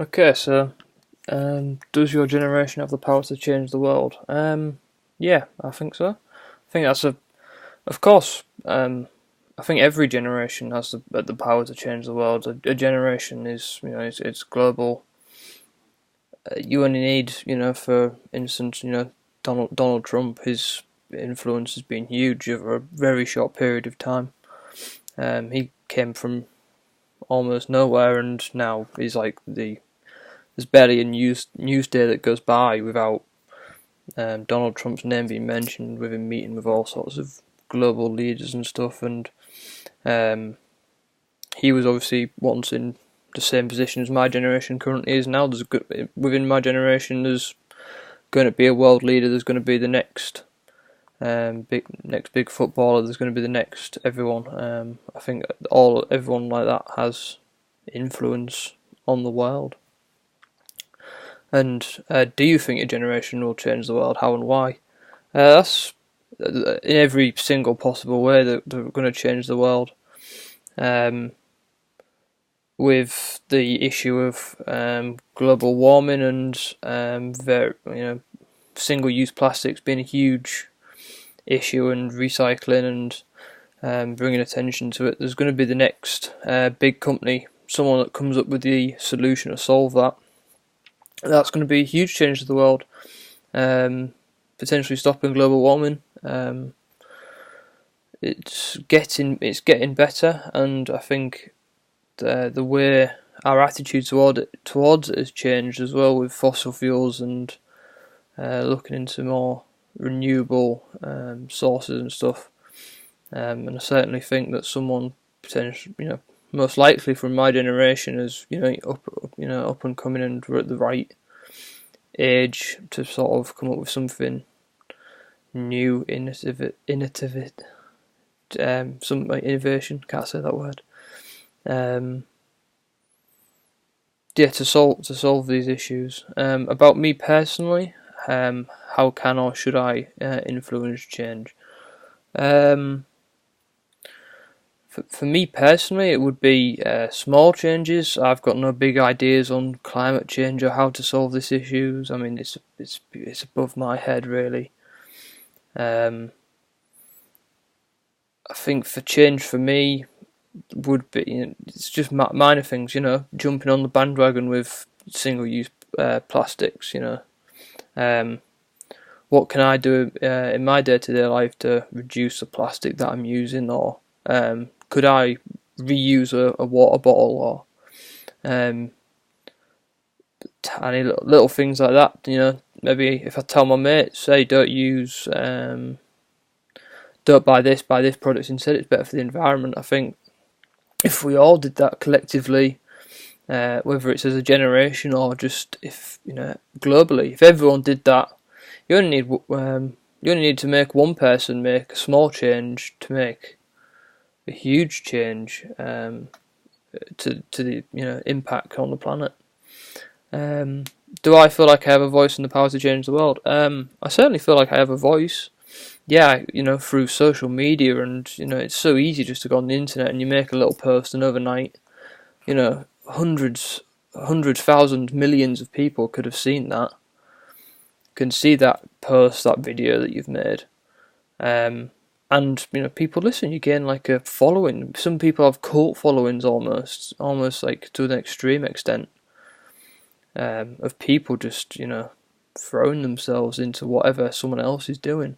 Okay, so does your generation have the power to change the world? Yeah, I think so. I think of course. I think every generation has the power to change the world. A generation is, it's global. You only need, for instance, Donald Trump. His influence has been huge over a very short period of time. He came from almost nowhere, and now he's like there's barely a news day that goes by without Donald Trump's name being mentioned, with him meeting with all sorts of global leaders and stuff. And um, he was obviously once in the same position as my generation currently is now. Within my generation, there's going to be a world leader. There's going to be the next big footballer. There's going to be the next everyone. I think everyone like that has influence on the world. And do you think your generation will change the world? How and why? That's in every single possible way that they're going to change the world. With the issue of global warming and single-use plastics being a huge issue, and recycling and bringing attention to it, there's going to be the next big company, someone that comes up with the solution to solve that. That's going to be a huge change to the world, potentially stopping global warming. It's getting better, and I think the way our attitude towards it has changed as well, with fossil fuels and looking into more renewable sources and stuff. And I certainly think that someone potentially, most likely from my generation, is up and coming, and we're at the right age to sort of come up with something new, innovative, some like innovation. Can't say that word. To solve these issues. About me personally, how can or should I influence change? For me personally, it would be small changes. I've got no big ideas on climate change or how to solve these issues. I mean, it's above my head, really. I think for change for me would be, it's just minor things, jumping on the bandwagon with single-use plastics. What can I do in my day-to-day life to reduce the plastic that I'm using, or could I reuse a water bottle, or tiny little things like that. Maybe if I tell my mates, say, don't buy this product instead, it's better for the environment. I think if we all did that collectively, whether it's as a generation or just globally, if everyone did that, you only need to make one person make a small change to make a huge change to the impact on the planet. Do I feel like I have a voice and the power to change the world? I certainly feel like I have a voice. Yeah, through social media, and it's so easy just to go on the internet and you make a little post, and overnight, hundreds, thousands, millions of people could have seen that, can see that post, that video that you've made, and people listen. You gain like a following. Some people have cult followings, almost like to an extreme extent, of people just throwing themselves into whatever someone else is doing.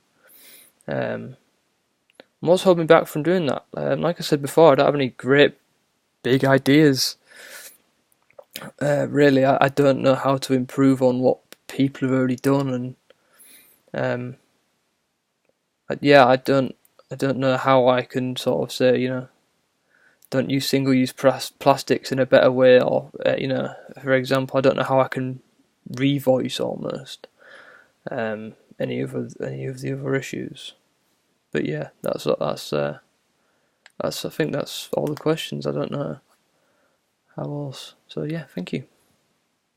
What's holding me back from doing that? Like I said before, I don't have any great big ideas. Really, I don't know how to improve on what people have already done, and I don't know how I can sort of say, don't use single-use plastics in a better way, or for example, I don't know how I can revoice almost any of the other issues. But yeah, that's I think that's all the questions. I don't know how else. So yeah, thank you.